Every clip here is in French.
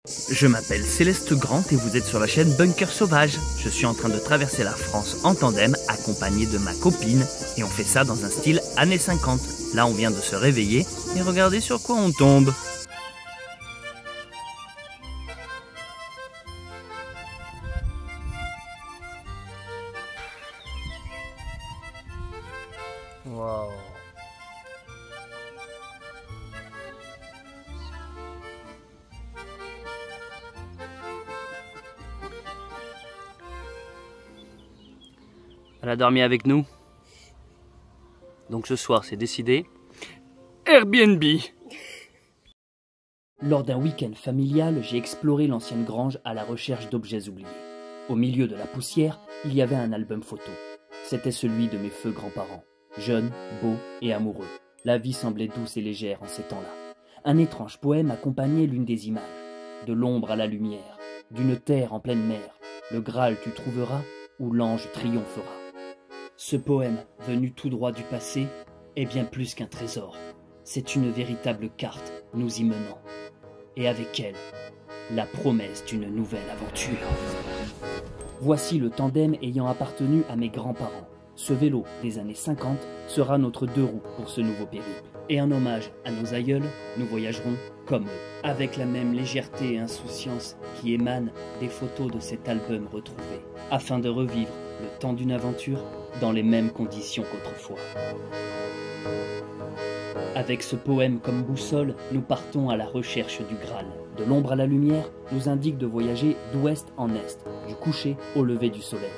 Je m'appelle Céleste Grant et vous êtes sur la chaîne Bunker Sauvage. Je suis en train de traverser la France en tandem, accompagné de ma copine, et on fait ça dans un style années 50. Là on vient de se réveiller, et regardez sur quoi on tombe. Wow. Elle a dormi avec nous. Donc ce soir, c'est décidé. Airbnb. Lors d'un week-end familial, j'ai exploré l'ancienne grange à la recherche d'objets oubliés. Au milieu de la poussière, il y avait un album photo. C'était celui de mes feux grands-parents. Jeunes, beaux et amoureux. La vie semblait douce et légère en ces temps-là. Un étrange poème accompagnait l'une des images. De l'ombre à la lumière, d'une terre en pleine mer, le Graal tu trouveras, où l'ange triomphera. Ce poème, venu tout droit du passé, est bien plus qu'un trésor. C'est une véritable carte nous y menant. Et avec elle, la promesse d'une nouvelle aventure. Voici le tandem ayant appartenu à mes grands-parents. Ce vélo des années 50 sera notre deux roues pour ce nouveau périple. Et en hommage à nos aïeuls, nous voyagerons comme eux, avec la même légèreté et insouciance qui émanent des photos de cet album retrouvé, afin de revivre le temps d'une aventure dans les mêmes conditions qu'autrefois. Avec ce poème comme boussole, nous partons à la recherche du Graal. De l'ombre à la lumière nous indique de voyager d'ouest en est, du coucher au lever du soleil.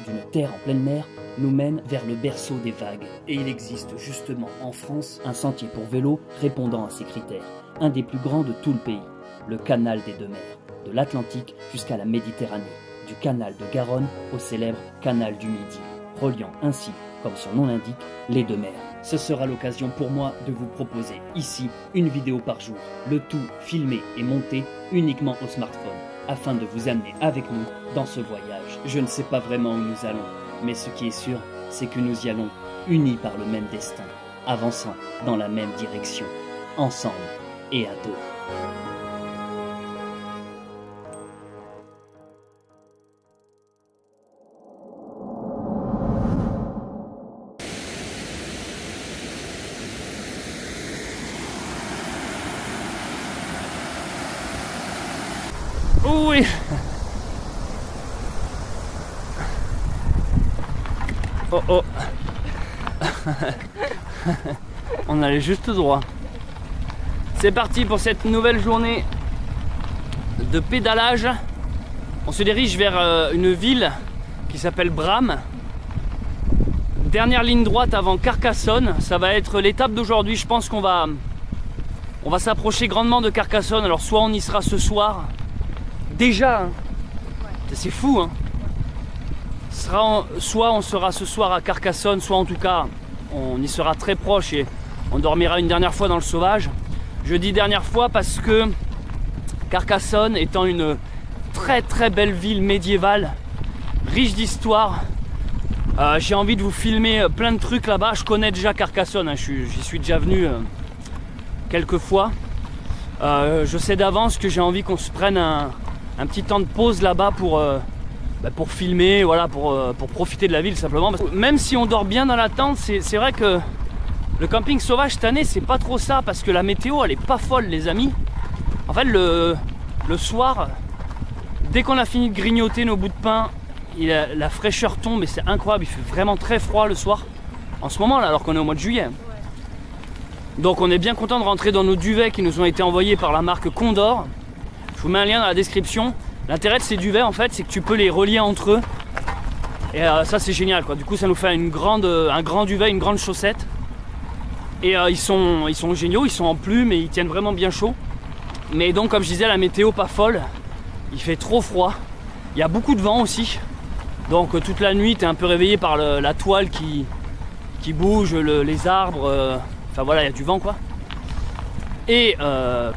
D'une terre en pleine mer nous mène vers le berceau des vagues. Et il existe justement en France un sentier pour vélo répondant à ces critères. Un des plus grands de tout le pays, le canal des deux mers, de l'Atlantique jusqu'à la Méditerranée, du canal de Garonne au célèbre canal du Midi, reliant ainsi, comme son nom l'indique, les deux mers. Ce sera l'occasion pour moi de vous proposer ici une vidéo par jour, le tout filmé et monté uniquement au smartphone, afin de vous amener avec nous dans ce voyage. Je ne sais pas vraiment où nous allons, mais ce qui est sûr, c'est que nous y allons unis par le même destin, avançant dans la même direction, ensemble et à deux. Oui. Oh oh. On allait juste droit. C'est parti pour cette nouvelle journée de pédalage. On se dirige vers une ville qui s'appelle Bram. Dernière ligne droite avant Carcassonne. Ça va être l'étape d'aujourd'hui. Je pense qu'on va s'approcher grandement de Carcassonne. Alors soit on y sera ce soir. Déjà, hein. C'est fou, hein. Soit on sera ce soir à Carcassonne, soit en tout cas on y sera très proche et on dormira une dernière fois dans le sauvage. Je dis dernière fois parce que Carcassonne étant une très très belle ville médiévale, riche d'histoire, j'ai envie de vous filmer plein de trucs là-bas. Je connais déjà Carcassonne, hein. J'y suis déjà venu quelques fois. Je sais d'avance que j'ai envie qu'on se prenne un petit temps de pause là-bas pour filmer, voilà, pour profiter de la ville simplement. Parce que même si on dort bien dans la tente, c'est vrai que le camping sauvage cette année, c'est pas trop ça, parce que la météo, elle est pas folle, les amis. En fait, le soir, dès qu'on a fini de grignoter nos bouts de pain, la fraîcheur tombe et c'est incroyable. Il fait vraiment très froid le soir, en ce moment là, alors qu'on est au mois de juillet. Donc on est bien content de rentrer dans nos duvets qui nous ont été envoyés par la marque Condor. Je vous mets un lien dans la description. L'intérêt de ces duvets en fait, c'est que tu peux les relier entre eux. Et ça c'est génial quoi. Du coup ça nous fait un grand duvet, une grande chaussette. Et ils sont géniaux, ils sont en plume et ils tiennent vraiment bien chaud. Mais donc comme je disais, la météo pas folle. Il fait trop froid. Il y a beaucoup de vent aussi. Donc toute la nuit tu es un peu réveillé par la toile qui bouge, les arbres. Enfin voilà, il y a du vent quoi. Et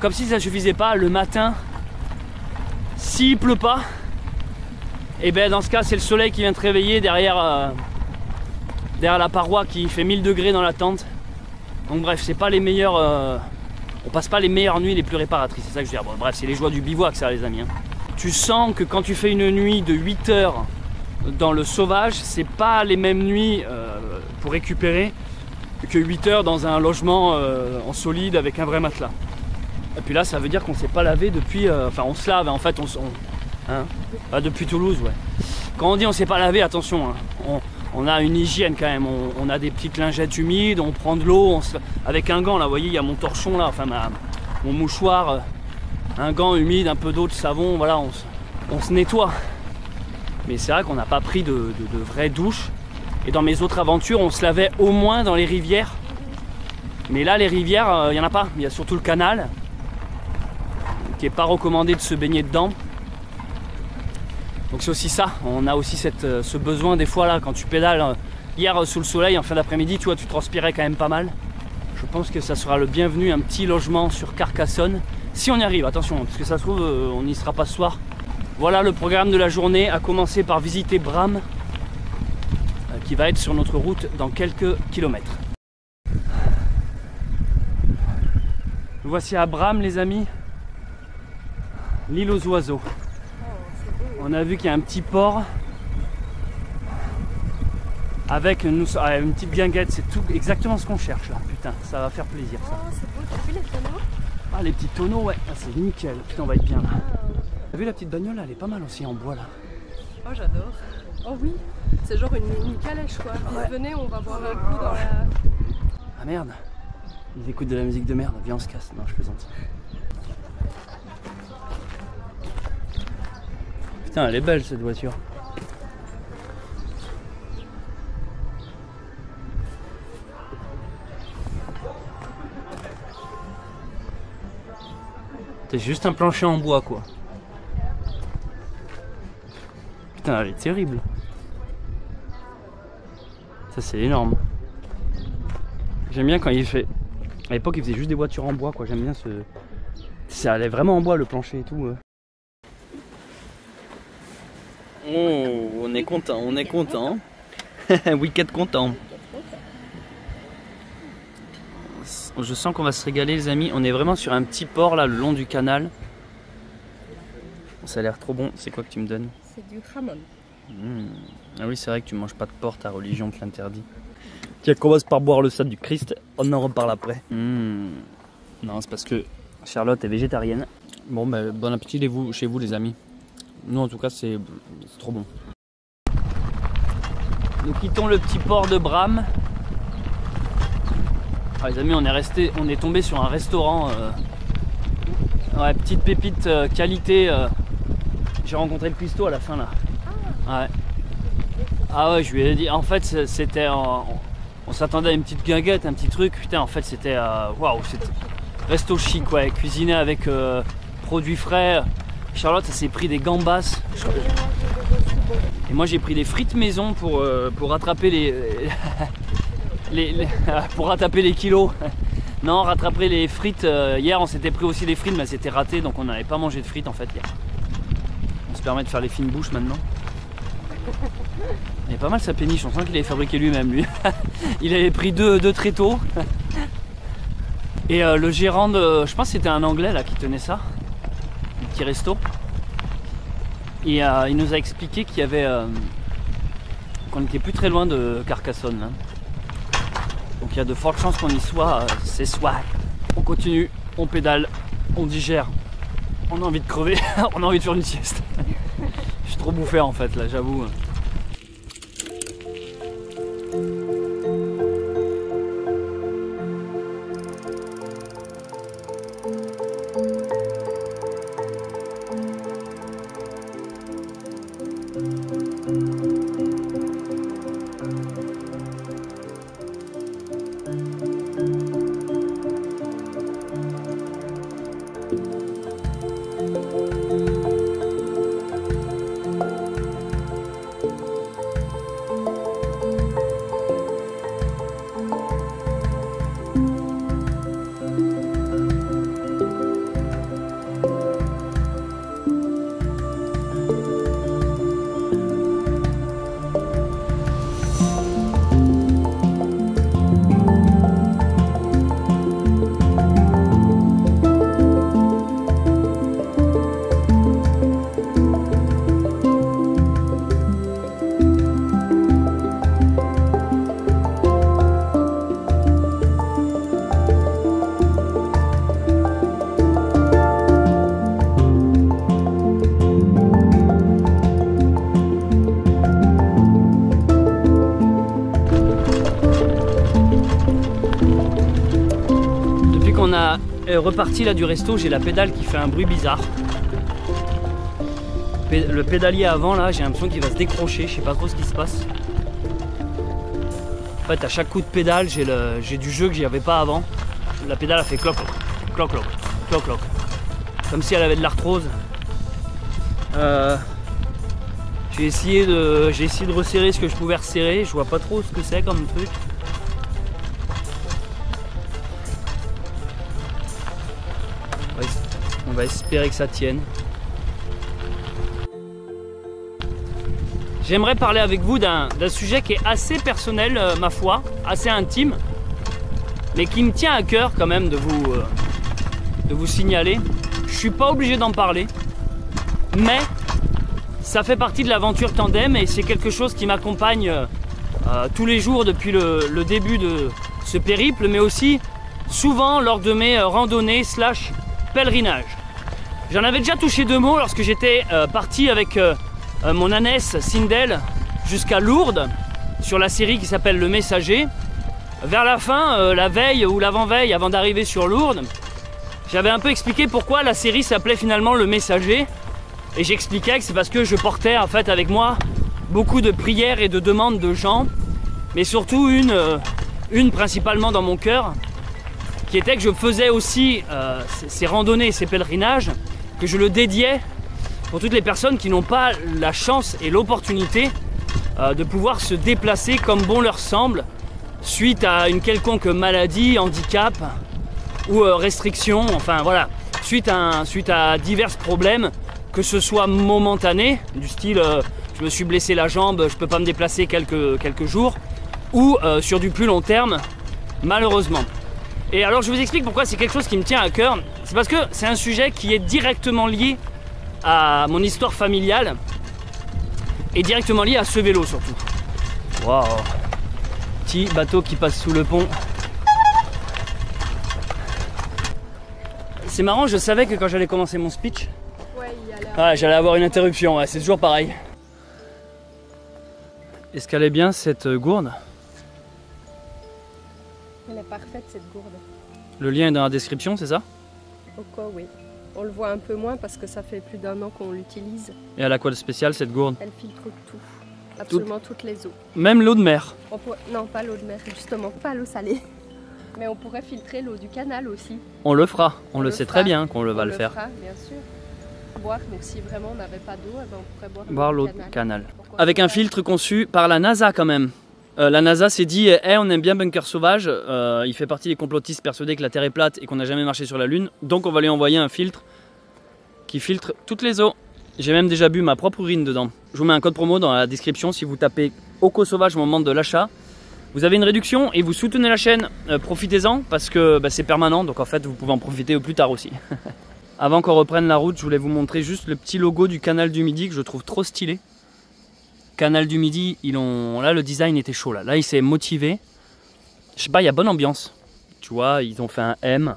comme si ça suffisait pas, le matin, s'il pleut pas, et ben dans ce cas c'est le soleil qui vient te réveiller derrière la paroi qui fait 1000 degrés dans la tente. Donc bref, c'est pas les meilleures on passe pas les meilleures nuits les plus réparatrices, c'est ça que je veux dire. Bon, bref, c'est les joies du bivouac ça les amis. Hein. Tu sens que quand tu fais une nuit de 8 heures dans le sauvage, c'est pas les mêmes nuits pour récupérer que 8 heures dans un logement en solide avec un vrai matelas. Et puis là ça veut dire qu'on s'est pas lavé depuis, enfin on se lave en fait, hein, depuis Toulouse ouais. Quand on dit on s'est pas lavé, attention, hein, on a une hygiène quand même, on a des petites lingettes humides, on prend de l'eau, avec un gant là, vous voyez il y a mon torchon là, enfin mon mouchoir, un gant humide, un peu d'eau, de savon, voilà, on se nettoie. Mais c'est vrai qu'on n'a pas pris de vraies douches. Et dans mes autres aventures, on se lavait au moins dans les rivières. Mais là, les rivières, il n'y en a pas. Il y a surtout le canal, qui n'est pas recommandé de se baigner dedans. Donc c'est aussi ça. On a aussi ce besoin des fois là, quand tu pédales. Hier, sous le soleil, en fin d'après-midi, tu vois, tu transpirais quand même pas mal. Je pense que ça sera le bienvenu, un petit logement sur Carcassonne. Si on y arrive, attention, parce que ça se trouve, on n'y sera pas ce soir. Voilà le programme de la journée, à commencer par visiter Bram, qui va être sur notre route dans quelques kilomètres. Nous voici à Bram les amis, l'île aux oiseaux. On a vu qu'il y a un petit port avec une petite guinguette, c'est tout exactement ce qu'on cherche là, putain, ça va faire plaisir ça. Oh c'est beau, t'as vu les tonneaux? Ah les petits tonneaux ouais, ah, c'est nickel, putain on va être bien là. T'as vu la petite bagnole là, elle est pas mal aussi en bois là. Oh j'adore. Oh oui, c'est genre une calèche quoi. Ouais. Venez, on va boire un coup dans la... Ah merde, ils écoutent de la musique de merde, viens on se casse, non je plaisante. Putain elle est belle cette voiture. C'est juste un plancher en bois quoi. Putain elle est terrible. Ça c'est énorme. J'aime bien quand il fait... À l'époque il faisait juste des voitures en bois quoi. J'aime bien ce... Ça allait vraiment en bois le plancher et tout. Oh on est content, on est content. Week-end content. Je sens qu'on va se régaler les amis. On est vraiment sur un petit port là le long du canal. Ça a l'air trop bon. C'est quoi que tu me donnes? C'est du jamon. Ah oui c'est vrai que tu manges pas de porc, ta religion te l'interdit. Tiens, commence par boire le sang du Christ, on en reparle après. Non c'est parce que Charlotte est végétarienne. Bon ben bon appétit chez vous les amis. Nous en tout cas c'est trop bon. Nous quittons le petit port de Bram. Ah, les amis on est tombé sur un restaurant. Ouais petite pépite qualité. J'ai rencontré le cuistot à la fin là. Ouais. Ah ouais, je lui ai dit, en fait c'était, on s'attendait à une petite guinguette, un petit truc, putain en fait c'était, waouh, c'était resto chic ouais, cuisiné avec produits frais. Charlotte elle s'est pris des gambas. Et moi j'ai pris des frites maison pour rattraper pour rattraper les kilos. Non, rattraper les frites, hier on s'était pris aussi des frites mais c'était raté donc on n'avait pas mangé de frites en fait hier. On se permet de faire les fines bouches maintenant. Il est pas mal sa péniche, on sent qu'il avait fabriqué lui-même lui. Il avait pris deux tréteaux. Et le gérant de... Je pense que c'était un anglais là qui tenait ça. Un petit resto. Et il nous a expliqué qu'il y avait... qu'on n'était plus très loin de Carcassonne. Hein. Donc il y a de fortes chances qu'on y soit ce soir. On continue, on pédale, on digère. On a envie de crever, on a envie de faire une sieste. Je suis trop bouffé en fait là, j'avoue. suis reparti là du resto, j'ai la pédale qui fait un bruit bizarre. Le pédalier avant là, j'ai l'impression qu'il va se décrocher, je sais pas trop ce qui se passe. En fait à chaque coup de pédale, j'ai du jeu que j'y avais pas avant. La pédale a fait cloc cloc, cloc cloc, cloc cloc. Comme si elle avait de l'arthrose. J'ai essayé de resserrer ce que je pouvais resserrer, je vois pas trop ce que c'est comme truc. On va espérer que ça tienne. J'aimerais parler avec vous d'un sujet qui est assez personnel, ma foi, assez intime, mais qui me tient à cœur quand même de vous signaler. Je suis pas obligé d'en parler, mais ça fait partie de l'aventure tandem et c'est quelque chose qui m'accompagne tous les jours depuis le début de ce périple, mais aussi souvent lors de mes randonnées / pèlerinages. J'en avais déjà touché 2 mots lorsque j'étais parti avec mon ânesse Sindel jusqu'à Lourdes sur la série qui s'appelle Le Messager. Vers la fin, la veille ou l'avant-veille, avant d'arriver sur Lourdes, j'avais un peu expliqué pourquoi la série s'appelait finalement Le Messager. Et j'expliquais que c'est parce que je portais en fait avec moi beaucoup de prières et de demandes de gens, mais surtout une principalement dans mon cœur, qui était que je faisais aussi ces randonnées et ces pèlerinages, que je le dédiais pour toutes les personnes qui n'ont pas la chance et l'opportunité de pouvoir se déplacer comme bon leur semble suite à une quelconque maladie, handicap ou restriction, enfin voilà, suite à divers problèmes, que ce soit momentané, du style je me suis blessé la jambe, je peux pas me déplacer quelques jours, ou sur du plus long terme, malheureusement. Et alors je vous explique pourquoi c'est quelque chose qui me tient à cœur. C'est parce que c'est un sujet qui est directement lié à mon histoire familiale et directement lié à ce vélo surtout. Waouh! Petit bateau qui passe sous le pont. C'est marrant, je savais que quand j'allais commencer mon speech, j'allais avoir une interruption, ouais, c'est toujours pareil. Est-ce qu'elle est bien cette gourde? Elle est parfaite cette gourde. Le lien est dans la description, c'est ça? Pourquoi oui. On le voit un peu moins parce que ça fait plus d'1 an qu'on l'utilise. Et elle a quoi de spécial cette gourde? Elle filtre tout. Absolument toutes les eaux. Même l'eau de mer? Non, pas l'eau de mer, justement, pas l'eau salée. Mais on pourrait filtrer l'eau du canal aussi. On le fera, on le sait très bien qu'on va le faire. Fera, bien sûr. Boire, donc si vraiment on n'avait pas d'eau, eh ben on pourrait boire l'eau du canal. Avec un filtre conçu par la NASA quand même. La NASA s'est dit, hey, on aime bien Bunker Sauvage, il fait partie des complotistes persuadés que la Terre est plate et qu'on n'a jamais marché sur la Lune, donc on va lui envoyer un filtre qui filtre toutes les eaux. J'ai même déjà bu ma propre urine dedans. Je vous mets un code promo dans la description si vous tapez Oco Sauvage au moment de l'achat. Vous avez une réduction et vous soutenez la chaîne, profitez-en parce que c'est permanent, donc en fait vous pouvez en profiter au plus tard aussi. Avant qu'on reprenne la route, je voulais vous montrer juste le petit logo du Canal du Midi que je trouve trop stylé. Canal du Midi, là le design était chaud là il s'est motivé. Je sais pas, il y a bonne ambiance. Tu vois, ils ont fait un M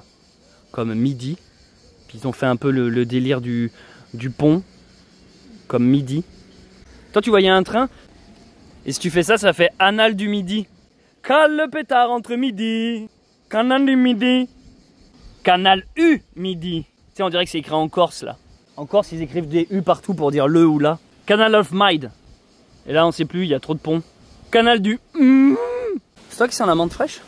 comme midi. Puis ils ont fait un peu le délire du pont comme midi. Toi tu voyais un train et si tu fais ça, ça fait Anal du Midi. Cale le pétard entre midi. Canal du Midi. Canal U Midi. Tu sais, on dirait que c'est écrit en Corse là. En Corse, ils écrivent des U partout pour dire le ou la. Canal of Mide. Et là, on sait plus, il y a trop de ponts. Canal du... C'est toi qui sens la menthe fraîche?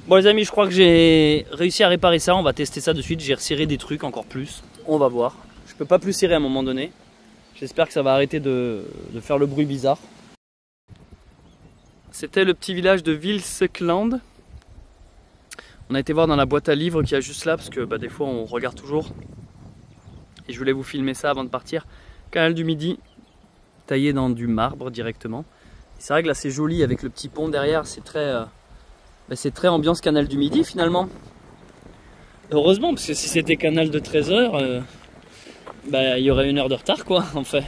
Bon les amis, je crois que j'ai réussi à réparer ça. On va tester ça de suite. J'ai resserré des trucs encore plus. On va voir. Je peux pas plus serrer à un moment donné. J'espère que ça va arrêter de faire le bruit bizarre. C'était le petit village de Vilsekland. On a été voir dans la boîte à livres qu'il y a juste là, parce que des fois on regarde toujours. Et je voulais vous filmer ça avant de partir. Canal du Midi, taillé dans du marbre directement. C'est vrai que là c'est joli avec le petit pont derrière, c'est très ambiance Canal du Midi finalement. Heureusement, parce que si c'était Canal de 13h, il y aurait 1 heure de retard quoi en fait.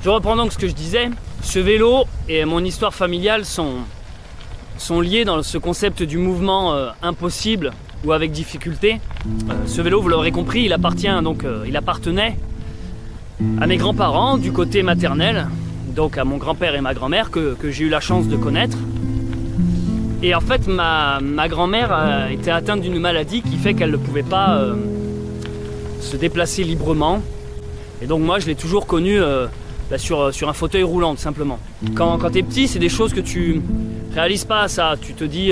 Je reprends donc ce que je disais. Ce vélo et mon histoire familiale sont liés dans ce concept du mouvement impossible ou avec difficulté. Ce vélo, vous l'aurez compris, il appartenait à mes grands-parents du côté maternel, donc à mon grand-père et ma grand-mère que j'ai eu la chance de connaître. Et en fait, ma grand-mère était atteinte d'une maladie qui fait qu'elle ne pouvait pas se déplacer librement. Et donc moi, je l'ai toujours connue sur un fauteuil roulant, tout simplement. Quand t'es petit, c'est des choses que tu réalises pas, ça. Tu te dis...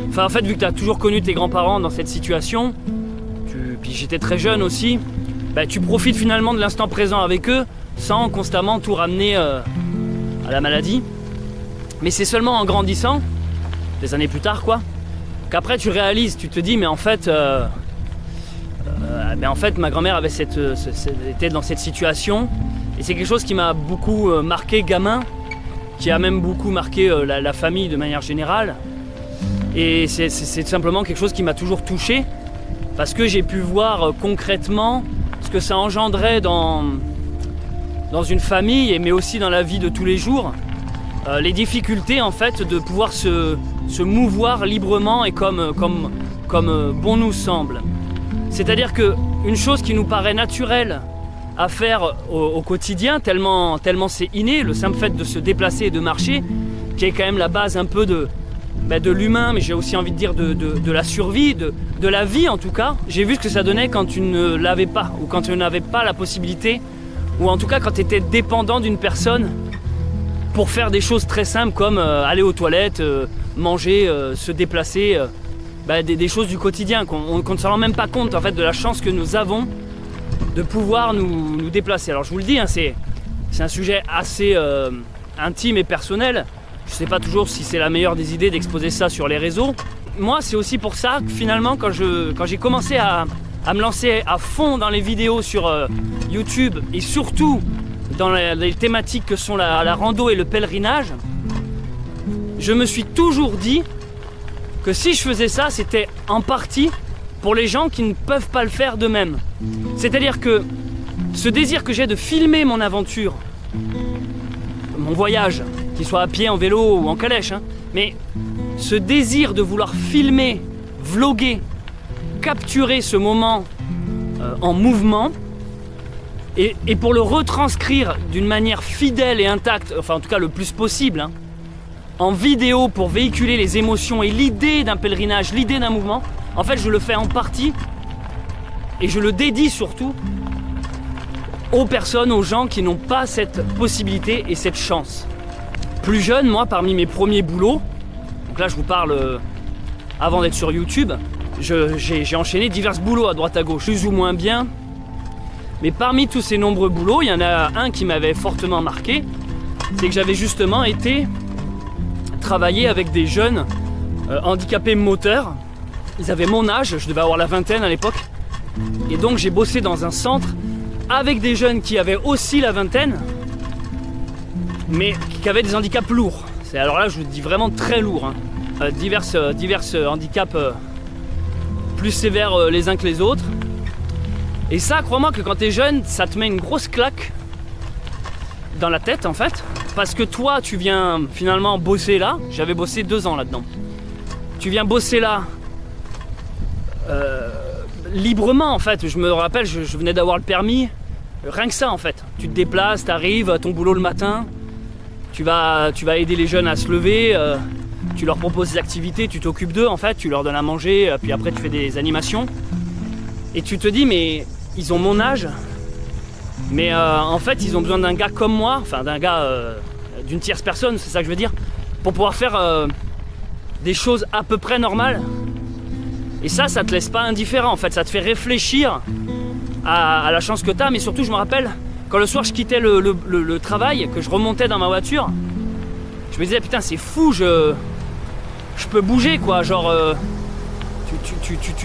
Enfin, en fait, vu que tu as toujours connu tes grands-parents dans cette situation, puis j'étais très jeune aussi, bah, tu profites finalement de l'instant présent avec eux sans constamment tout ramener à la maladie. Mais c'est seulement en grandissant, des années plus tard quoi, qu'après tu réalises, tu te dis mais en fait ma grand-mère était dans cette situation et c'est quelque chose qui m'a beaucoup marqué gamin, qui a même beaucoup marqué la famille de manière générale. Et c'est tout simplement quelque chose qui m'a toujours touché parce que j'ai pu voir concrètement ce que ça engendrait dans une famille, mais aussi dans la vie de tous les jours, les difficultés en fait de pouvoir se mouvoir librement et comme bon nous semble. C'est-à-dire qu'une chose qui nous paraît naturelle à faire au quotidien, tellement c'est inné, le simple fait de se déplacer et de marcher, qui est quand même la base un peu de l'humain, mais j'ai aussi envie de dire de la survie, de la vie en tout cas. J'ai vu ce que ça donnait quand tu ne l'avais pas, ou quand tu n'avais pas la possibilité, ou en tout cas quand tu étais dépendant d'une personne pour faire des choses très simples comme aller aux toilettes, manger, se déplacer, des choses du quotidien qu'on ne se rend même pas compte en fait de la chance que nous avons de pouvoir nous déplacer. Alors je vous le dis, hein, c'est un sujet assez intime et personnel. Je ne sais pas toujours si c'est la meilleure des idées d'exposer ça sur les réseaux. Moi, c'est aussi pour ça que finalement, quand j'ai commencé à me lancer à fond dans les vidéos sur YouTube et surtout dans les thématiques que sont la rando et le pèlerinage, je me suis toujours dit que si je faisais ça, c'était en partie pour les gens qui ne peuvent pas le faire d'eux-mêmes. C'est-à-dire que ce désir que j'ai de filmer mon aventure, mon voyage, qu'il soit à pied, en vélo ou en calèche, hein, mais ce désir de vouloir filmer, vloguer, capturer ce moment en mouvement et pour le retranscrire d'une manière fidèle et intacte, enfin en tout cas le plus possible, hein, en vidéo pour véhiculer les émotions et l'idée d'un pèlerinage, l'idée d'un mouvement, en fait je le fais en partie et je le dédie surtout aux personnes, aux gens qui n'ont pas cette possibilité et cette chance. Plus jeune, moi, parmi mes premiers boulots, donc là je vous parle avant d'être sur YouTube, j'ai enchaîné divers boulots à droite à gauche, plus ou moins bien. Mais parmi tous ces nombreux boulots, il y en a un qui m'avait fortement marqué, c'est que j'avais justement été travailler avec des jeunes handicapés moteurs. Ils avaient mon âge, je devais avoir la vingtaine à l'époque. Et donc j'ai bossé dans un centre avec des jeunes qui avaient aussi la vingtaine, mais qui avaient des handicaps lourds. Alors là, je vous dis vraiment très lourds. Hein. Divers handicaps plus sévères les uns que les autres. Et ça, crois-moi que quand t'es jeune, ça te met une grosse claque dans la tête en fait. Parce que toi, tu viens finalement bosser là. J'avais bossé 2 ans là-dedans. Tu viens bosser là librement en fait. Je me rappelle, je venais d'avoir le permis. Rien que ça en fait. Tu te déplaces, t'arrives à ton boulot le matin. Tu vas aider les jeunes à se lever. Tu leur proposes des activités, tu t'occupes d'eux en fait. Tu leur donnes à manger, puis après tu fais des animations. Et tu te dis mais ils ont mon âge. Mais en fait ils ont besoin d'un gars comme moi. Enfin d'un gars, d'une tierce personne, c'est ça que je veux dire. Pour pouvoir faire des choses à peu près normales. Et ça te laisse pas indifférent en fait, ça te fait réfléchir à la chance que tu as, mais surtout je me rappelle, quand le soir je quittais le travail, que je remontais dans ma voiture, je me disais putain c'est fou, je peux bouger quoi, genre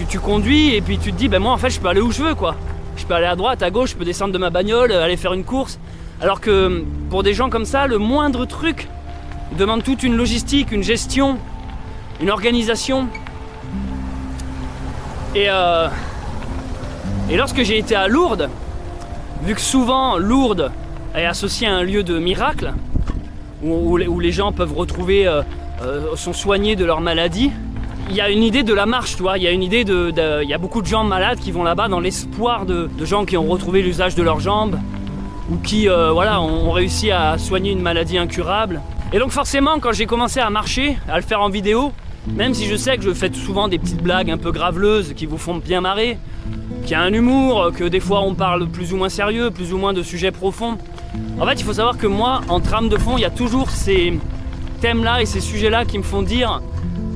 tu conduis et puis tu te dis ben moi en fait je peux aller où je veux quoi. Je peux aller à droite, à gauche, je peux descendre de ma bagnole, aller faire une course. Alors que pour des gens comme ça, le moindre truc demande toute une logistique, une gestion, une organisation. Et lorsque j'ai été à Lourdes, vu que souvent Lourdes est associée à un lieu de miracle, où les gens peuvent retrouver, sont soignés de leur maladie, il y a une idée de la marche, tu vois, il y a une idée il y a beaucoup de gens malades qui vont là-bas dans l'espoir de gens qui ont retrouvé l'usage de leurs jambes, ou qui voilà, ont réussi à soigner une maladie incurable. Et donc forcément, quand j'ai commencé à marcher, à le faire en vidéo, même si je sais que je fais souvent des petites blagues un peu graveleuses qui vous font bien marrer, qu'il y a un humour, que des fois on parle plus ou moins sérieux, plus ou moins de sujets profonds. En fait, il faut savoir que moi, en trame de fond, il y a toujours ces thèmes-là et ces sujets-là qui me font dire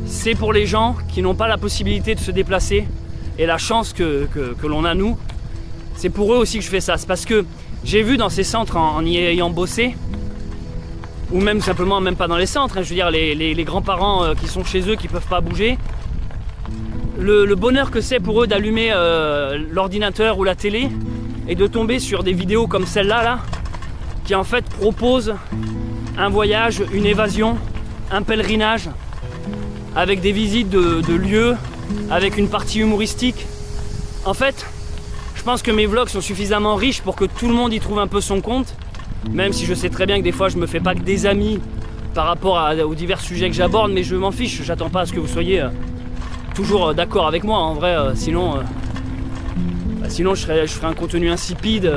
c'est pour les gens qui n'ont pas la possibilité de se déplacer et la chance que l'on a nous. C'est pour eux aussi que je fais ça. C'est parce que j'ai vu dans ces centres, en y ayant bossé, ou même simplement, même pas dans les centres, hein, je veux dire les grands-parents qui sont chez eux, qui peuvent pas bouger, le bonheur que c'est pour eux d'allumer l'ordinateur ou la télé et de tomber sur des vidéos comme celle-là, là, qui en fait proposent un voyage, une évasion, un pèlerinage, avec des visites de lieux, avec une partie humoristique. En fait, je pense que mes vlogs sont suffisamment riches pour que tout le monde y trouve un peu son compte, même si je sais très bien que des fois je me fais pas que des amis par rapport aux divers sujets que j'aborde, mais je m'en fiche, j'attends pas à ce que vous soyez toujours d'accord avec moi, en vrai, sinon je ferais un contenu insipide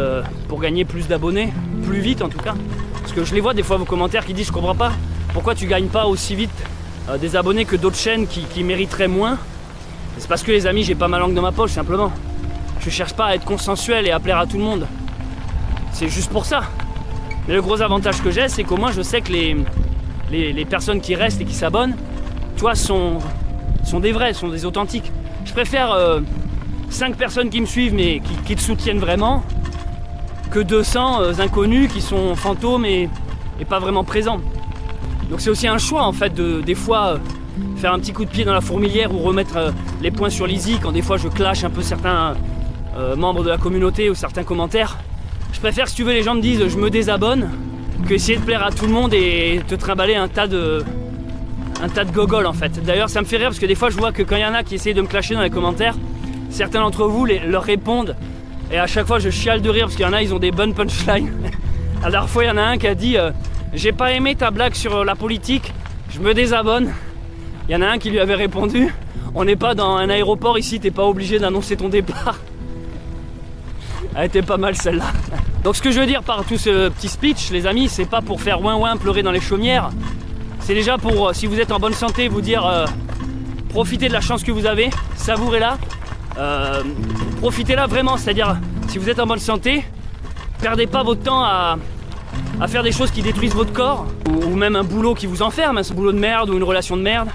pour gagner plus d'abonnés, plus vite en tout cas. Parce que je les vois des fois vos commentaires qui disent je comprends pas pourquoi tu gagnes pas aussi vite des abonnés que d'autres chaînes qui mériteraient moins. C'est parce que les amis, j'ai pas ma langue dans ma poche simplement. Je cherche pas à être consensuel et à plaire à tout le monde. C'est juste pour ça. Mais le gros avantage que j'ai, c'est qu'au moins je sais que les personnes qui restent et qui s'abonnent, toi, sont des vrais, sont des authentiques. Je préfère 5 personnes qui me suivent mais qui te soutiennent vraiment que 200 inconnus qui sont fantômes et pas vraiment présents. Donc c'est aussi un choix en fait de des fois faire un petit coup de pied dans la fourmilière ou remettre les points sur l'easy quand des fois je clash un peu certains membres de la communauté ou certains commentaires. Je préfère, si tu veux, les gens me disent je me désabonne que essayer de plaire à tout le monde et te trimballer un tas de gogoles en fait. D'ailleurs ça me fait rire parce que des fois je vois que quand il y en a qui essayent de me clasher dans les commentaires, certains d'entre vous leur répondent et à chaque fois je chiale de rire parce qu'il y en a, ils ont des bonnes punchlines. La dernière fois il y en a un qui a dit j'ai pas aimé ta blague sur la politique, je me désabonne. Il y en a un qui lui avait répondu on n'est pas dans un aéroport ici, t'es pas obligé d'annoncer ton départ. Elle était pas mal celle-là. Donc ce que je veux dire par tout ce petit speech, les amis, c'est pas pour faire ouin pleurer dans les chaumières. C'est déjà pour, si vous êtes en bonne santé, vous dire profitez de la chance que vous avez, savourez-la. Profitez-la vraiment, c'est-à-dire si vous êtes en bonne santé, perdez pas votre temps à faire des choses qui détruisent votre corps, ou même un boulot qui vous enferme, un boulot de merde ou une relation de merde.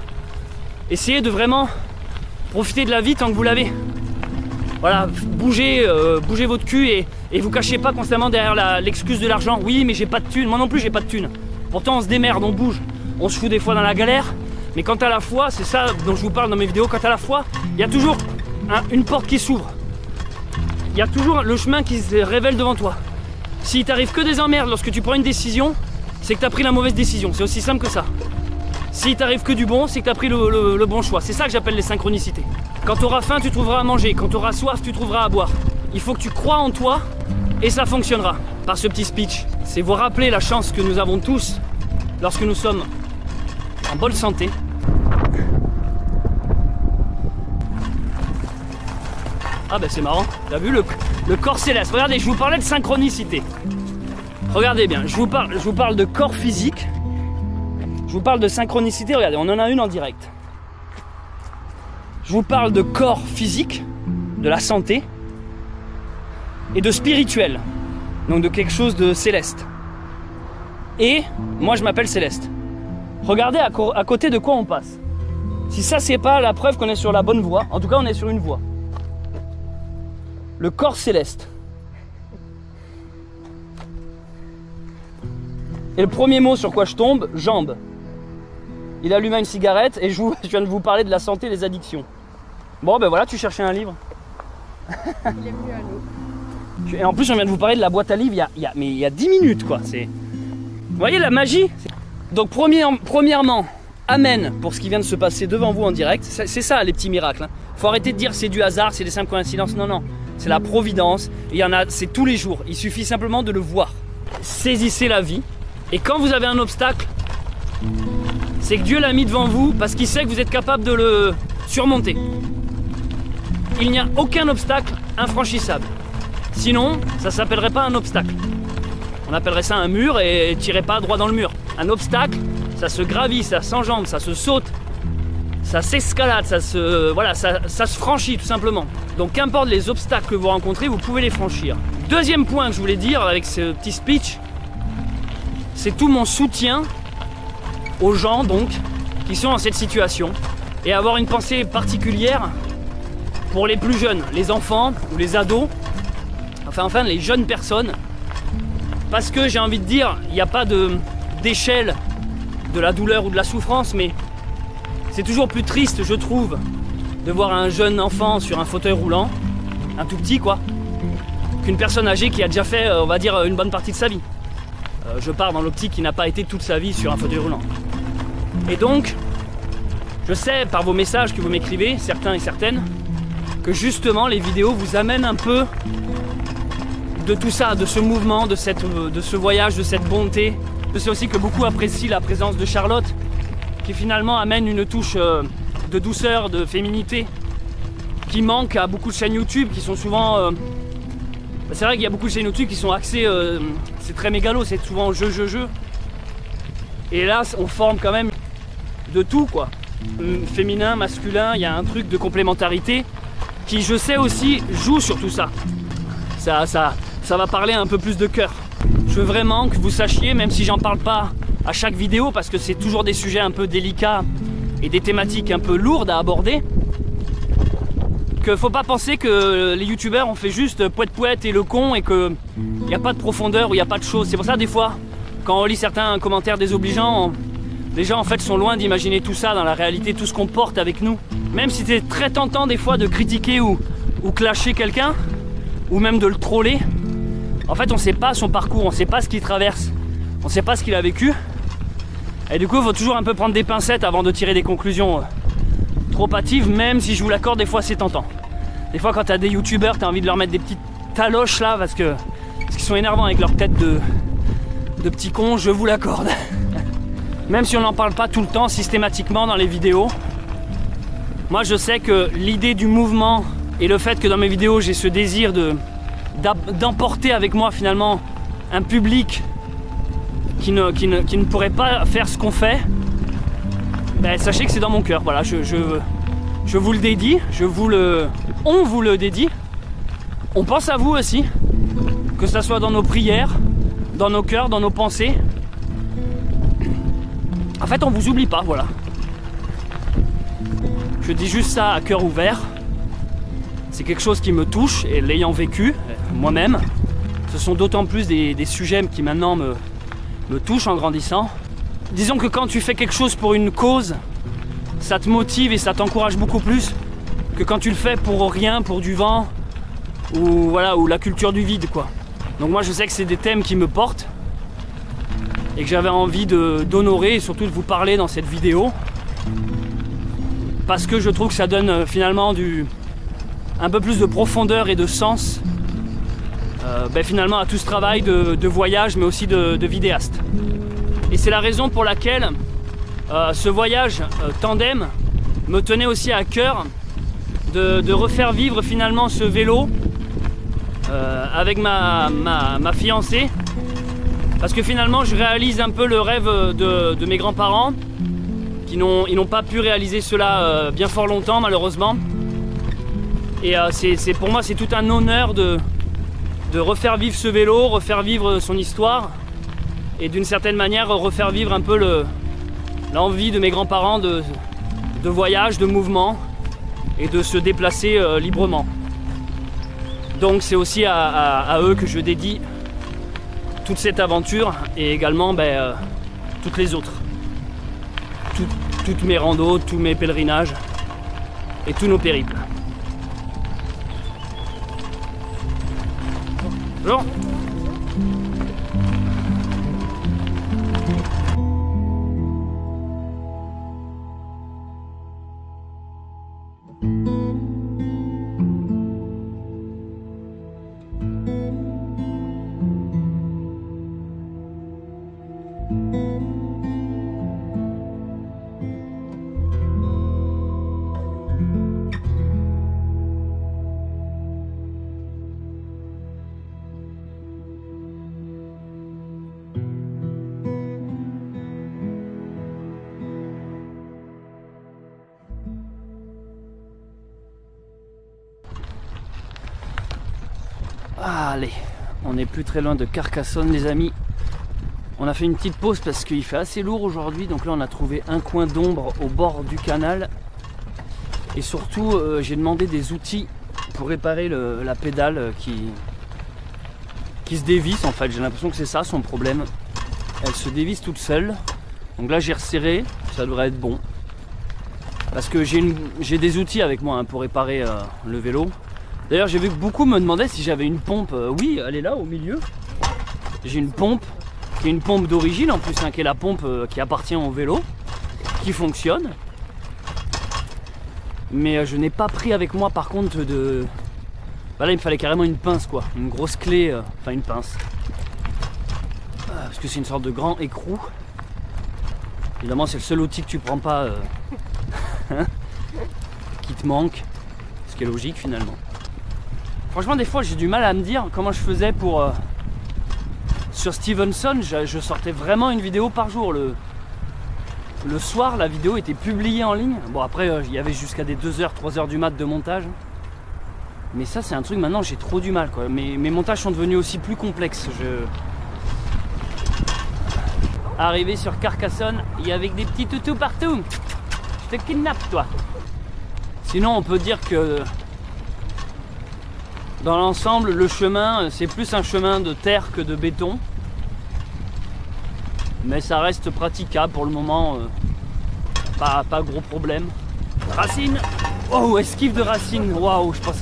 Essayez de vraiment profiter de la vie tant que vous l'avez. Voilà, bougez votre cul et vous cachez pas constamment derrière l'excuse de l'argent. Oui, mais j'ai pas de thunes, moi non plus j'ai pas de thunes. Pourtant on se démerde, on bouge, on se fout des fois dans la galère. Mais quand t'as la foi, c'est ça dont je vous parle dans mes vidéos, quand t'as la foi, il y a toujours une porte qui s'ouvre. Il y a toujours le chemin qui se révèle devant toi. Si t'arrive que des emmerdes lorsque tu prends une décision, c'est que t'as pris la mauvaise décision, c'est aussi simple que ça. Si t'arrive que du bon, c'est que t'as pris le bon choix. C'est ça que j'appelle les synchronicités. Quand tu auras faim, tu trouveras à manger. Quand tu auras soif, tu trouveras à boire. Il faut que tu crois en toi et ça fonctionnera. Par ce petit speech, c'est vous rappeler la chance que nous avons tous lorsque nous sommes en bonne santé. Ah ben c'est marrant, t'as vu le corps céleste. Regardez, je vous parlais de synchronicité. Regardez bien, je vous parle de corps physique. Je vous parle de synchronicité, regardez, on en a une en direct. Je vous parle de corps physique, de la santé, et de spirituel, donc de quelque chose de céleste. Et moi je m'appelle Céleste. Regardez à côté de quoi on passe. Si ça c'est pas la preuve qu'on est sur la bonne voie, en tout cas on est sur une voie. Le corps céleste. Et le premier mot sur quoi je tombe, jambes. Il alluma une cigarette et je viens de vous parler de la santé et des addictions. Bon ben voilà, tu cherchais un livre. Il est venu à nous. Et en plus on vient de vous parler de la boîte à livres il y a 10 minutes quoi. Vous voyez la magie. Donc premièrement, amen pour ce qui vient de se passer devant vous en direct. C'est ça les petits miracles. Faut arrêter de dire c'est du hasard, c'est des simples coïncidences. Non, non, c'est la providence. Il y en a, c'est tous les jours. Il suffit simplement de le voir. Saisissez la vie. Et quand vous avez un obstacle, c'est que Dieu l'a mis devant vous parce qu'il sait que vous êtes capable de le surmonter. Il n'y a aucun obstacle infranchissable. Sinon, ça ne s'appellerait pas un obstacle. On appellerait ça un mur et tirez pas droit dans le mur. Un obstacle, ça se gravit, ça s'enjambe, ça se saute, ça s'escalade, ça se franchit tout simplement. Donc qu'importe les obstacles que vous rencontrez, vous pouvez les franchir. Deuxième point que je voulais dire avec ce petit speech, c'est tout mon soutien aux gens donc qui sont dans cette situation et avoir une pensée particulière pour les plus jeunes, les enfants ou les ados, enfin les jeunes personnes, parce que j'ai envie de dire, il n'y a pas d'échelle de la douleur ou de la souffrance, mais c'est toujours plus triste, je trouve, de voir un jeune enfant sur un fauteuil roulant, un tout petit quoi, qu'une personne âgée qui a déjà fait, on va dire, une bonne partie de sa vie. Je pars dans l'optique qui n'a pas été toute sa vie sur un fauteuil roulant. Et donc, je sais par vos messages que vous m'écrivez, certains et certaines, que justement les vidéos vous amènent un peu de tout ça, de ce mouvement, de ce voyage, de cette bonté. Je sais aussi que beaucoup apprécient la présence de Charlotte, qui finalement amène une touche de douceur, de féminité, qui manque à beaucoup de chaînes YouTube qui sont souvent... c'est vrai qu'il y a beaucoup de chaînes YouTube qui sont axées, c'est très mégalo, c'est souvent jeu. Et là, on forme quand même de tout quoi. Féminin, masculin, il y a un truc de complémentarité qui, je sais aussi, joue sur tout ça. Ça va parler un peu plus de cœur. Je veux vraiment que vous sachiez, même si j'en parle pas à chaque vidéo, parce que c'est toujours des sujets un peu délicats et des thématiques un peu lourdes à aborder, que faut pas penser que les youtubeurs ont fait juste poète et le con et qu'il n'y a pas de profondeur ou il n'y a pas de choses. C'est pour ça des fois, quand on lit certains commentaires désobligeants, les gens en fait sont loin d'imaginer tout ça dans la réalité, tout ce qu'on porte avec nous. Même si c'est très tentant des fois de critiquer ou clasher quelqu'un, ou même de le troller, en fait on sait pas son parcours, on sait pas ce qu'il traverse, on sait pas ce qu'il a vécu. Et du coup il faut toujours un peu prendre des pincettes avant de tirer des conclusions trop hâtives, même si je vous l'accorde, des fois c'est tentant. Des fois quand t'as des youtubeurs, t'as envie de leur mettre des petites taloches là parce qu'ils sont énervants avec leur tête de petits cons, je vous l'accorde. Même si on n'en parle pas tout le temps systématiquement dans les vidéos, moi je sais que l'idée du mouvement et le fait que dans mes vidéos j'ai ce désir d'emporter avec moi finalement un public qui ne pourrait pas faire ce qu'on fait, ben, sachez que c'est dans mon cœur. Voilà, je vous le dédie, on vous le dédie. On pense à vous aussi, que ça soit dans nos prières, dans nos cœurs, dans nos pensées. En fait, on vous oublie pas, voilà. Je dis juste ça à cœur ouvert. C'est quelque chose qui me touche, et l'ayant vécu moi-même, ce sont d'autant plus des sujets qui maintenant me touchent en grandissant. Disons que quand tu fais quelque chose pour une cause, ça te motive et ça t'encourage beaucoup plus que quand tu le fais pour rien, pour du vent, ou voilà, ou la culture du vide, quoi. Donc moi je sais que c'est des thèmes qui me portent et que j'avais envie d'honorer et surtout de vous parler dans cette vidéo, parce que je trouve que ça donne finalement un peu plus de profondeur et de sens finalement à tout ce travail de voyage, mais aussi de vidéaste. Et c'est la raison pour laquelle ce voyage tandem me tenait aussi à cœur de refaire vivre finalement ce vélo avec ma fiancée, parce que finalement je réalise un peu le rêve de mes grands-parents ils n'ont pas pu réaliser cela bien fort longtemps malheureusement, et pour moi c'est tout un honneur de refaire vivre ce vélo, refaire vivre son histoire et d'une certaine manière refaire vivre un peu l'envie de mes grands-parents de voyage, de mouvement et de se déplacer librement. Donc c'est aussi à eux que je dédie toute cette aventure et également toutes les autres. Toutes mes randos, tous mes pèlerinages et tous nos périples. Bonjour. Allez, on n'est plus très loin de Carcassonne les amis. On a fait une petite pause parce qu'il fait assez lourd aujourd'hui. Donc là on a trouvé un coin d'ombre au bord du canal. Et surtout j'ai demandé des outils pour réparer la pédale qui se dévisse en fait. J'ai l'impression que c'est ça son problème. Elle se dévisse toute seule. Donc là j'ai resserré, ça devrait être bon. Parce que j'ai des outils avec moi hein, pour réparer le vélo. D'ailleurs j'ai vu que beaucoup me demandaient si j'avais une pompe. Oui, elle est là au milieu. J'ai une pompe, qui est une pompe d'origine en plus, hein, qui est la pompe qui appartient au vélo, qui fonctionne. Mais je n'ai pas pris avec moi par contre de... Bah là il me fallait carrément une pince quoi, une grosse clé, enfin une pince. Parce que c'est une sorte de grand écrou. Évidemment c'est le seul outil que tu prends pas qui te manque. Ce qui est logique finalement. Franchement des fois j'ai du mal à me dire comment je faisais pour... Sur Stevenson je sortais vraiment une vidéo par jour. Le soir la vidéo était publiée en ligne. Bon après il y avait jusqu'à des 2h, 3h du mat de montage. Mais ça c'est un truc maintenant j'ai trop du mal quoi. Mes montages sont devenus aussi plus complexes. Arrivé sur Carcassonne, il y avait des petits toutous partout. Je te kidnappe toi. Sinon on peut dire que dans l'ensemble le chemin c'est plus un chemin de terre que de béton. Mais ça reste praticable pour le moment, pas gros problème. Racine. Oh esquive de racine. Waouh je pense.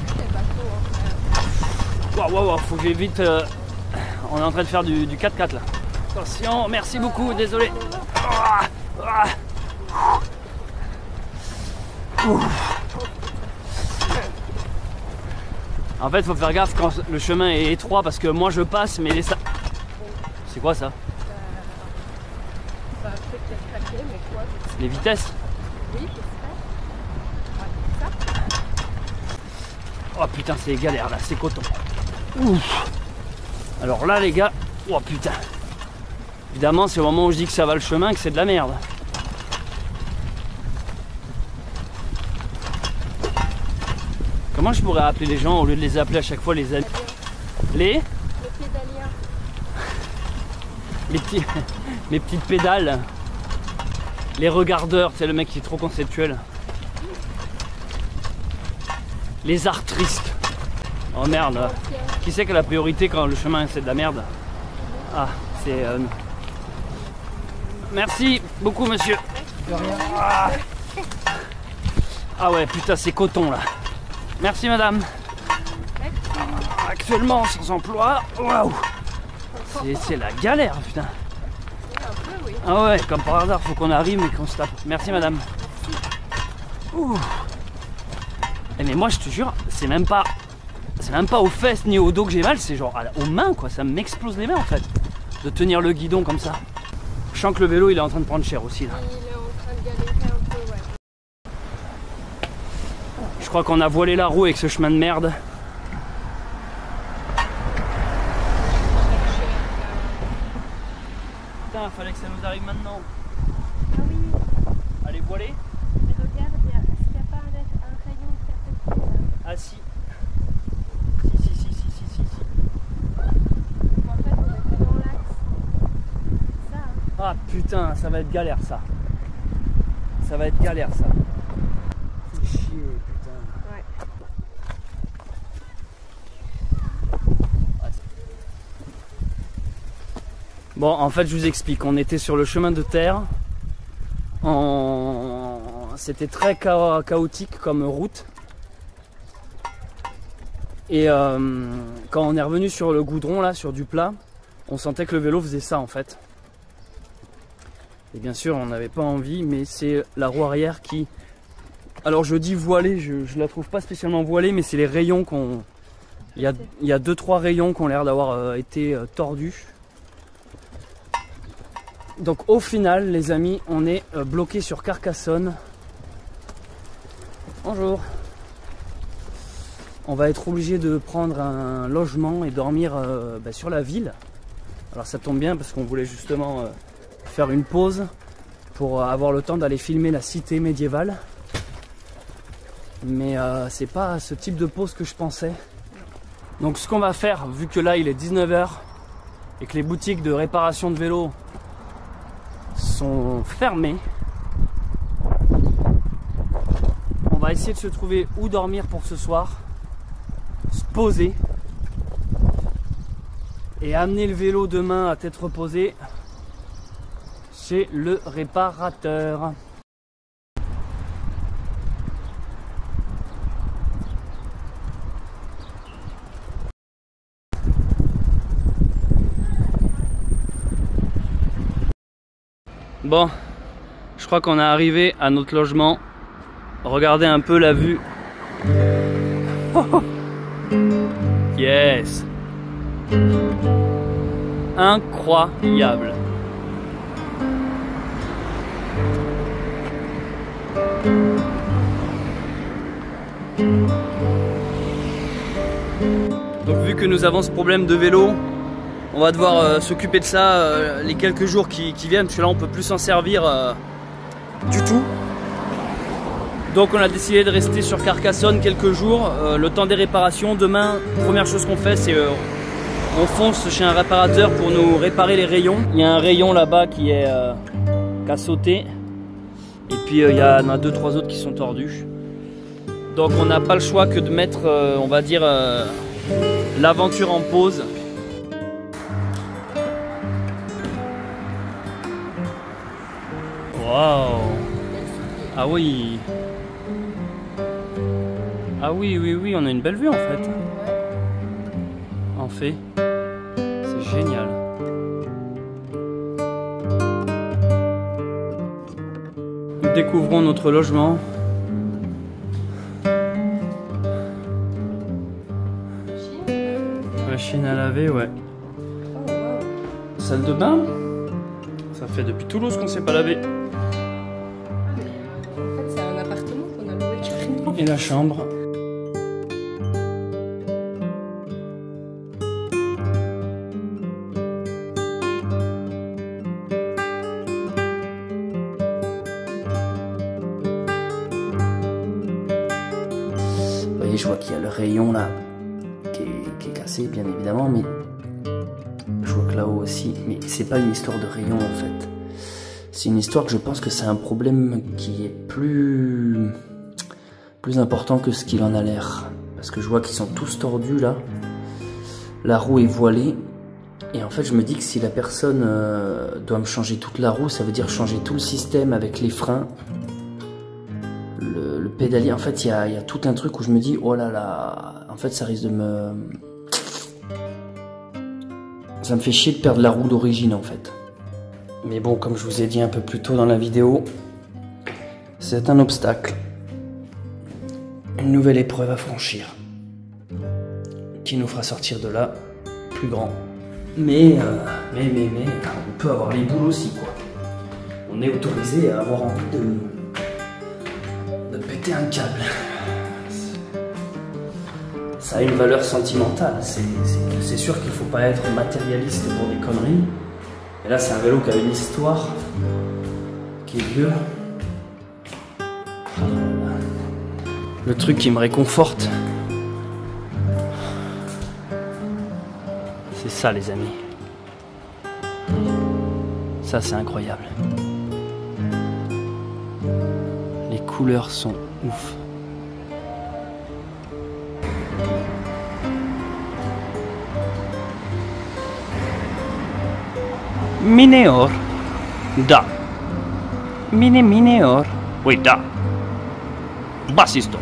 Waouh faut que j'évite. On est en train de faire du 4x4 là. Attention, merci beaucoup, désolé. En fait, faut faire gaffe quand le chemin est étroit parce que moi je passe, mais les... C'est quoi ça? Les vitesses? Oui, c'est ça. Oh putain, c'est galère là, c'est coton. Ouf. Alors là, les gars, oh putain. Évidemment, c'est au moment où je dis que ça va le chemin que c'est de la merde. Comment je pourrais appeler les gens au lieu de les appeler à chaque fois les amis? Les pédaliens. Les petites pédales. Les regardeurs, c'est le mec qui est trop conceptuel. Les artristes. Oh merde. Qui c'est qui a la priorité quand le chemin c'est de la merde? Ah, c'est... Merci beaucoup monsieur. Ah ouais, putain, c'est coton là. Merci madame. Actuellement sans emploi. Waouh. C'est la galère, putain. Ah ouais, comme par hasard, faut qu'on arrive et qu'on se tape. Merci madame. Ouh. Mais moi je te jure, c'est même pas aux fesses ni au dos que j'ai mal, c'est genre aux mains quoi, ça m'explose les mains en fait. De tenir le guidon comme ça. Je sens que le vélo il est en train de prendre cher aussi là. Il est en train de galérer un peu, ouais. Je crois qu'on a voilé la roue avec ce chemin de merde. Putain, fallait que ça nous arrive maintenant. Ah oui. Allez voiler. Mais regarde, est-ce qu'il n'y a pas un rayon qui a fait là? Ah si. Si. En fait, on est plus dans l'axe. Ça. Ah putain, ça va être galère ça. Ça va être galère ça. C'est chier, putain. Ouais. Bon, en fait, je vous explique. On était sur le chemin de terre. C'était très chaotique comme route. Et quand on est revenu sur le goudron, là, sur du plat, on sentait que le vélo faisait ça en fait. Et bien sûr, on n'avait pas envie, mais c'est la roue arrière qui... Alors je dis voilée, je la trouve pas spécialement voilée, mais c'est les rayons qu'on... Il y a 2-3 rayons qui ont l'air d'avoir été tordus. Donc au final, les amis, on est bloqué sur Carcassonne. Bonjour. On va être obligé de prendre un logement et dormir sur la ville. Alors ça tombe bien parce qu'on voulait justement faire une pause pour avoir le temps d'aller filmer la cité médiévale. Mais c'est pas ce type de pause que je pensais. Donc ce qu'on va faire, vu que là il est 19 h et que les boutiques de réparation de vélos sont fermées, on va essayer de se trouver où dormir pour ce soir, se poser et amener le vélo demain à tête reposée chez le réparateur. Bon, je crois qu'on est arrivé à notre logement. Regardez un peu la vue. Yes. Incroyable. Donc vu que nous avons ce problème de vélo, on va devoir s'occuper de ça les quelques jours qui viennent, parce que là on peut plus s'en servir du tout. Donc on a décidé de rester sur Carcassonne quelques jours, le temps des réparations. Demain, première chose qu'on fait, c'est on fonce chez un réparateur pour nous réparer les rayons. Il y a un rayon là-bas qui a sauté, et puis il y en a 2-3 autres qui sont tordus. Donc on n'a pas le choix que de mettre, on va dire, l'aventure en pause. Waouh! Ah oui! Ah oui, oui, oui, on a une belle vue en fait. En fait, c'est génial. Nous découvrons notre logement. Machine à laver, ouais. Salle de bain. Ça fait depuis Toulouse qu'on ne s'est pas lavé. Et la chambre. Vous voyez, je vois qu'il y a le rayon là qui est cassé, bien évidemment, mais je vois que là-haut aussi. Mais c'est pas une histoire de rayon en fait. C'est une histoire que je pense que c'est un problème qui est plus important que ce qu'il en a l'air, parce que je vois qu'ils sont tous tordus là, la roue est voilée, et en fait je me dis que si la personne doit me changer toute la roue, ça veut dire changer tout le système avec les freins, le pédalier. En fait il y a tout un truc où je me dis oh là là, en fait ça risque de ça me fait chier de perdre la roue d'origine en fait. Mais bon, comme je vous ai dit un peu plus tôt dans la vidéo, c'est un obstacle. Une nouvelle épreuve à franchir qui nous fera sortir de là plus grand. Mais on peut avoir les boules aussi quoi. On est autorisé à avoir envie de péter un câble. Ça a une valeur sentimentale. C'est sûr qu'il ne faut pas être matérialiste pour des conneries. Et là c'est un vélo qui a une histoire, qui est vieux. Le truc qui me réconforte, c'est ça les amis. Ça c'est incroyable. Les couleurs sont ouf. Mineor, da. Mineor, oui da. Bassisto.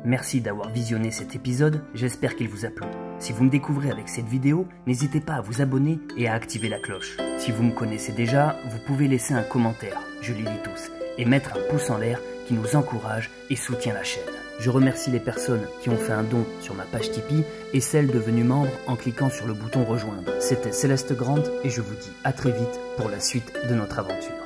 Merci d'avoir visionné cet épisode, j'espère qu'il vous a plu. Si vous me découvrez avec cette vidéo, n'hésitez pas à vous abonner et à activer la cloche. Si vous me connaissez déjà, vous pouvez laisser un commentaire, je les lis tous, et mettre un pouce en l'air qui nous encourage et soutient la chaîne. Je remercie les personnes qui ont fait un don sur ma page Tipeee et celles devenues membres en cliquant sur le bouton rejoindre. C'était Céleste Grande et je vous dis à très vite pour la suite de notre aventure.